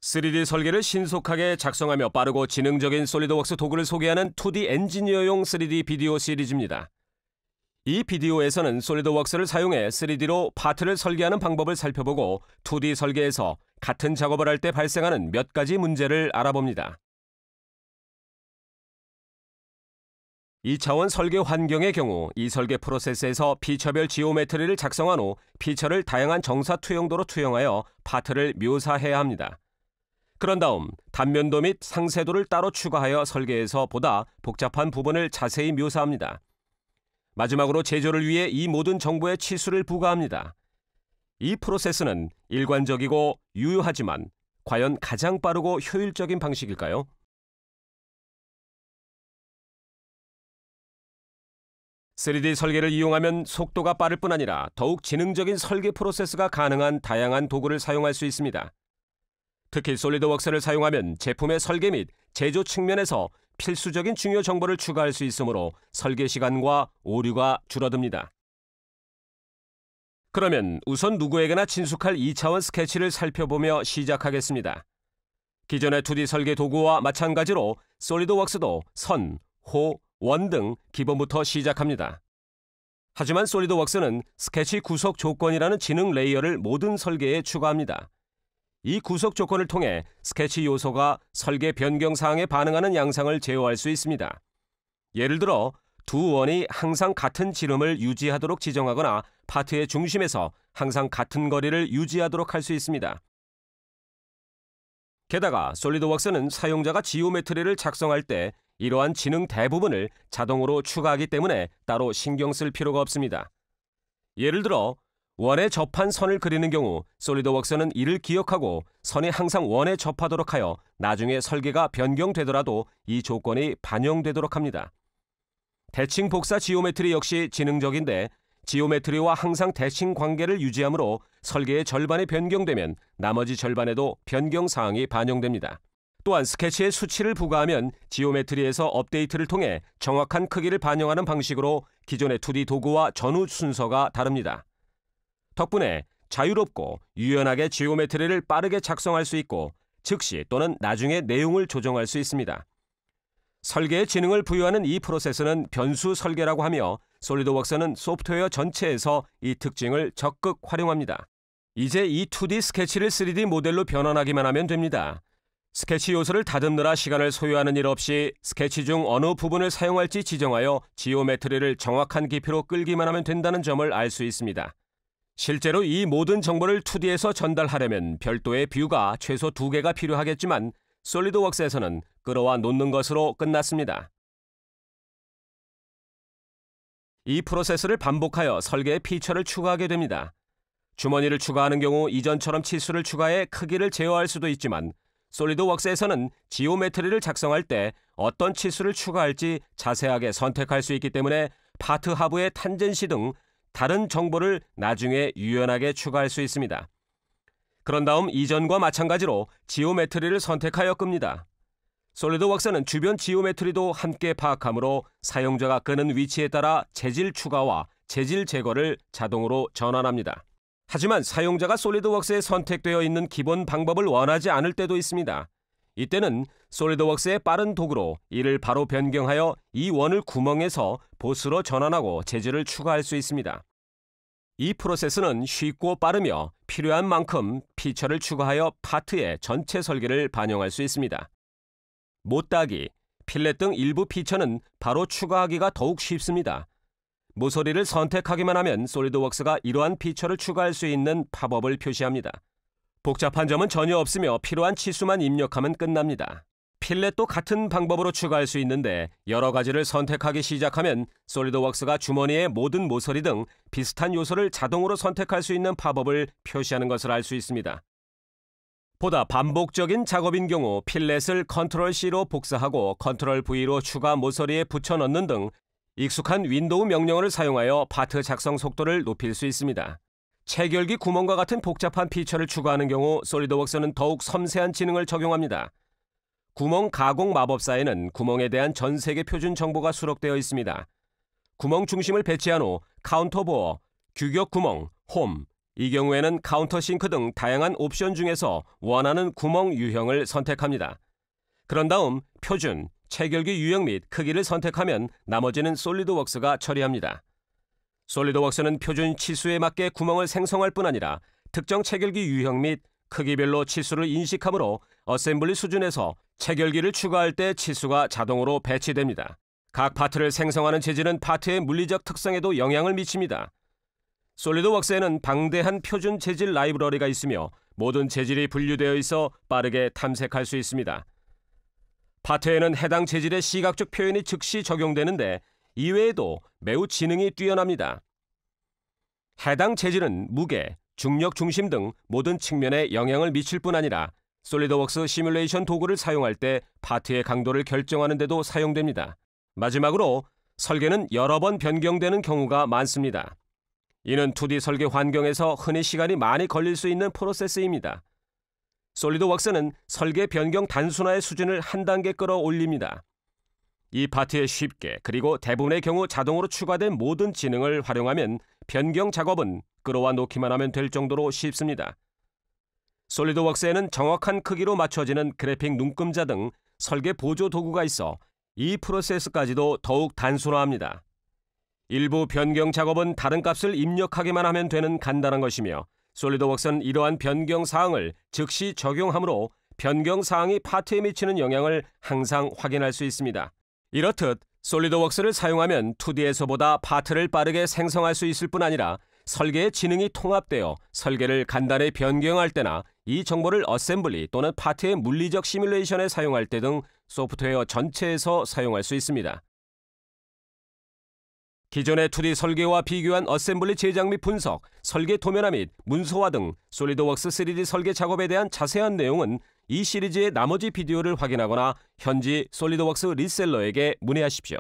3D 설계를 신속하게 작성하며 빠르고 지능적인 솔리드웍스 도구를 소개하는 2D 엔지니어용 3D 비디오 시리즈입니다. 이 비디오에서는 솔리드웍스를 사용해 3D로 파트를 설계하는 방법을 살펴보고 2D 설계에서 같은 작업을 할 때 발생하는 몇 가지 문제를 알아봅니다. 2차원 설계 환경의 경우 이 설계 프로세스에서 피처별 지오메트리를 작성한 후 피처를 다양한 정사 투영도로 투영하여 파트를 묘사해야 합니다. 그런 다음 단면도 및 상세도를 따로 추가하여 설계에서 보다 복잡한 부분을 자세히 묘사합니다. 마지막으로 제조를 위해 이 모든 정보에 치수를 부과합니다. 이 프로세스는 일관적이고 유효하지만 과연 가장 빠르고 효율적인 방식일까요? (3D) 설계를 이용하면 속도가 빠를 뿐 아니라 더욱 지능적인 설계 프로세스가 가능한 다양한 도구를 사용할 수 있습니다. 특히 솔리드웍스를 사용하면 제품의 설계 및 제조 측면에서 필수적인 중요 정보를 추가할 수 있으므로 설계 시간과 오류가 줄어듭니다. 그러면 우선 누구에게나 친숙할 2차원 스케치를 살펴보며 시작하겠습니다. 기존의 2D 설계 도구와 마찬가지로 솔리드웍스도 선, 호, 원 등 기본부터 시작합니다. 하지만 솔리드웍스는 스케치 구속 조건이라는 지능 레이어를 모든 설계에 추가합니다. 이 구속 조건을 통해 스케치 요소가 설계 변경 사항에 반응하는 양상을 제어할 수 있습니다. 예를 들어 두 원이 항상 같은 지름을 유지하도록 지정하거나 파트의 중심에서 항상 같은 거리를 유지하도록 할 수 있습니다. 게다가 솔리드웍스는 사용자가 지오메트리를 작성할 때 이러한 지능 대부분을 자동으로 추가하기 때문에 따로 신경 쓸 필요가 없습니다. 예를 들어 원에 접한 선을 그리는 경우 솔리드웍스는 이를 기억하고 선이 항상 원에 접하도록 하여 나중에 설계가 변경되더라도 이 조건이 반영되도록 합니다. 대칭 복사 지오메트리 역시 지능적인데 지오메트리와 항상 대칭 관계를 유지하므로 설계의 절반이 변경되면 나머지 절반에도 변경 사항이 반영됩니다. 또한 스케치에 수치를 부과하면 지오메트리에서 업데이트를 통해 정확한 크기를 반영하는 방식으로 기존의 2D 도구와 전후 순서가 다릅니다. 덕분에 자유롭고 유연하게 지오메트리를 빠르게 작성할 수 있고 즉시 또는 나중에 내용을 조정할 수 있습니다. 설계에 지능을 부여하는 이 프로세스는 변수 설계라고 하며 솔리드웍스는 소프트웨어 전체에서 이 특징을 적극 활용합니다. 이제 이 2D 스케치를 3D 모델로 변환하기만 하면 됩니다. 스케치 요소를 다듬느라 시간을 소요하는 일 없이 스케치 중 어느 부분을 사용할지 지정하여 지오메트리를 정확한 깊이로 끌기만 하면 된다는 점을 알 수 있습니다. 실제로 이 모든 정보를 2D에서 전달하려면 별도의 뷰가 최소 2개가 필요하겠지만 솔리드웍스에서는 끌어와 놓는 것으로 끝났습니다. 이 프로세스를 반복하여 설계에 피처를 추가하게 됩니다. 주머니를 추가하는 경우 이전처럼 치수를 추가해 크기를 제어할 수도 있지만 솔리드웍스에서는 지오메트리를 작성할 때 어떤 치수를 추가할지 자세하게 선택할 수 있기 때문에 파트 하부의 탄젠시 등 다른 정보를 나중에 유연하게 추가할 수 있습니다. 그런 다음 이전과 마찬가지로 지오메트리를 선택하여 끕니다. 솔리드웍스는 주변 지오메트리도 함께 파악하므로 사용자가 끄는 위치에 따라 재질 추가와 재질 제거를 자동으로 전환합니다. 하지만 사용자가 솔리드웍스에 선택되어 있는 기본 방법을 원하지 않을 때도 있습니다. 이때는 솔리드웍스의 빠른 도구로 이를 바로 변경하여 이 원을 구멍에서 보스로 전환하고 재질을 추가할 수 있습니다. 이 프로세스는 쉽고 빠르며 필요한 만큼 피처를 추가하여 파트의 전체 설계를 반영할 수 있습니다. 못따기, 필렛 등 일부 피처는 바로 추가하기가 더욱 쉽습니다. 모서리를 선택하기만 하면 솔리드웍스가 이러한 피처를 추가할 수 있는 팝업을 표시합니다. 복잡한 점은 전혀 없으며 필요한 치수만 입력하면 끝납니다. 필렛도 같은 방법으로 추가할 수 있는데 여러 가지를 선택하기 시작하면 솔리드웍스가 주머니의 모든 모서리 등 비슷한 요소를 자동으로 선택할 수 있는 팝업을 표시하는 것을 알 수 있습니다. 보다 반복적인 작업인 경우 필렛을 Ctrl+C로 복사하고 Ctrl+V로 추가 모서리에 붙여 넣는 등 익숙한 윈도우 명령어를 사용하여 파트 작성 속도를 높일 수 있습니다. 체결기 구멍과 같은 복잡한 피처를 추가하는 경우 솔리드웍스는 더욱 섬세한 지능을 적용합니다. 구멍 가공 마법사에는 구멍에 대한 전 세계 표준 정보가 수록되어 있습니다. 구멍 중심을 배치한 후 카운터 보어, 규격 구멍, 홈, 이 경우에는 카운터싱크 등 다양한 옵션 중에서 원하는 구멍 유형을 선택합니다. 그런 다음 표준, 체결기 유형 및 크기를 선택하면 나머지는 솔리드웍스가 처리합니다. 솔리드웍스는 표준 치수에 맞게 구멍을 생성할 뿐 아니라 특정 체결기 유형 및 크기별로 치수를 인식하므로 어셈블리 수준에서 체결기를 추가할 때 치수가 자동으로 배치됩니다. 각 파트를 생성하는 재질은 파트의 물리적 특성에도 영향을 미칩니다. 솔리드웍스에는 방대한 표준 재질 라이브러리가 있으며 모든 재질이 분류되어 있어 빠르게 탐색할 수 있습니다. 파트에는 해당 재질의 시각적 표현이 즉시 적용되는데 이외에도 매우 지능이 뛰어납니다. 해당 재질은 무게, 중력 중심 등 모든 측면에 영향을 미칠 뿐 아니라 솔리드웍스 시뮬레이션 도구를 사용할 때 파트의 강도를 결정하는 데도 사용됩니다. 마지막으로 설계는 여러 번 변경되는 경우가 많습니다. 이는 2D 설계 환경에서 흔히 시간이 많이 걸릴 수 있는 프로세스입니다. 솔리드웍스는 설계 변경 단순화의 수준을 한 단계 끌어올립니다. 이 파트에 쉽게 그리고 대부분의 경우 자동으로 추가된 모든 지능을 활용하면 변경 작업은 끌어와 놓기만 하면 될 정도로 쉽습니다. 솔리드웍스에는 정확한 크기로 맞춰지는 그래픽 눈금자 등 설계 보조 도구가 있어 이 프로세스까지도 더욱 단순화합니다. 일부 변경 작업은 다른 값을 입력하기만 하면 되는 간단한 것이며 솔리드웍스는 이러한 변경 사항을 즉시 적용하므로 변경 사항이 파트에 미치는 영향을 항상 확인할 수 있습니다. 이렇듯 솔리드웍스를 사용하면 2D에서보다 파트를 빠르게 생성할 수 있을 뿐 아니라 설계의 지능이 통합되어 설계를 간단히 변경할 때나 이 정보를 어셈블리 또는 파트의 물리적 시뮬레이션에 사용할 때 등 소프트웨어 전체에서 사용할 수 있습니다. 기존의 2D 설계와 비교한 어셈블리 제작 및 분석, 설계 도면화 및 문서화 등 솔리드웍스 3D 설계 작업에 대한 자세한 내용은 이 시리즈의 나머지 비디오를 확인하거나 현지 솔리드웍스 리셀러에게 문의하십시오.